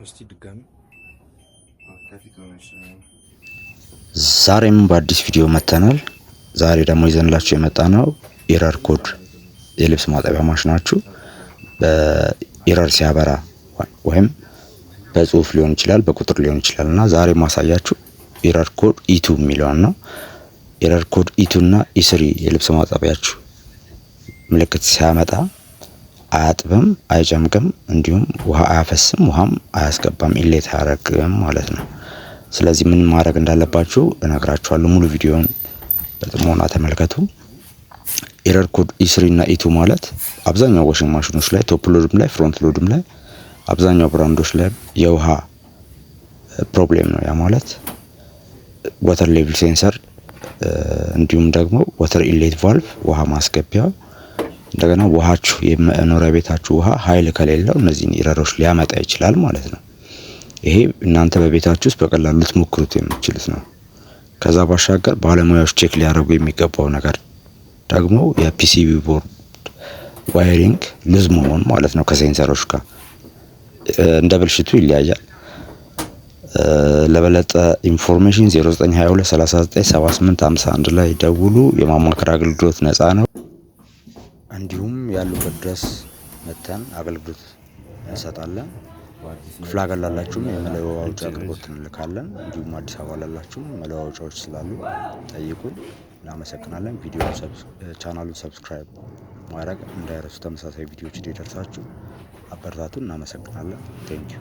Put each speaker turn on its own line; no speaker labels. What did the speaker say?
እስቲ ድጋሚ
ዛሬም በአዲስ ቪዲዮ መተናል። ዛሬ ደግሞ ይዘንላችሁ የመጣነው ኤረር ኮድ የልብስ ማጠቢያ ማሽናችሁ በኤረር ሲያበራ ወይም በጽሁፍ ሊሆን ይችላል በቁጥር ሊሆን ይችላል እና ዛሬ ማሳያችሁ ኤረር ኮድ ኢቱ የሚለውን ነው። ኤረር ኮድ ኢቱ እና ኢስሪ የልብስ ማጠቢያችሁ ምልክት ሲያመጣ አያጥብም፣ አይጨምቅም፣ እንዲሁም ውሃ አያፈስም፣ ውሃም አያስገባም፣ ኢሌት አያደርግም ማለት ነው። ስለዚህ ምን ማድረግ እንዳለባችሁ እነግራችኋለሁ። ሙሉ ቪዲዮውን በጥሞና ተመልከቱ። ኤረር ኮድ ኢስሪ እና ኢቱ ማለት አብዛኛው ዋሽንግ ማሽኖች ላይ ቶፕ ሎድም ላይ ፍሮንት ሎድም ላይ አብዛኛው ብራንዶች ላይ የውሃ ፕሮብሌም ነው። ያ ማለት ዋተር ሌቭል ሴንሰር እንዲሁም ደግሞ ዋተር ኢንሌት ቫልቭ ውሃ ማስገቢያ እንደገና ውሃችሁ የመኖሪያ ቤታችሁ ውሃ ኃይል ከሌለው እነዚህን ኤረሮች ሊያመጣ ይችላል ማለት ነው። ይሄ እናንተ በቤታችሁ ውስጥ በቀላሉ ልትሞክሩት የምትችሉት ነው። ከዛ ባሻገር ባለሙያዎች ቼክ ሊያደርጉ የሚገባው ነገር ደግሞ የፒሲቢ ቦርድ ዋይሪንግ ሉዝ መሆን ማለት ነው። ከሴንሰሮች ጋር እንደ ብልሽቱ ይለያያል። ለበለጠ ኢንፎርሜሽን 0922397851 ላይ ደውሉ። የማማከር አገልግሎት ነፃ ነው። እንዲሁም ያሉበት ድረስ መተን አገልግሎት እንሰጣለን። ክፍለ ሀገር ላላችሁም የመለዋወጫ አቅርቦት እንልካለን። እንዲሁም አዲስ አበባ ላላችሁም መለዋወጫዎች ስላሉ ጠይቁን። እናመሰግናለን። ቻናሉን ሰብስክራይብ ማድረግ እንዳይረሱ። ተመሳሳይ ቪዲዮዎች እንዲደርሳችሁ አበረታቱን። እናመሰግናለን። ቴንኪዩ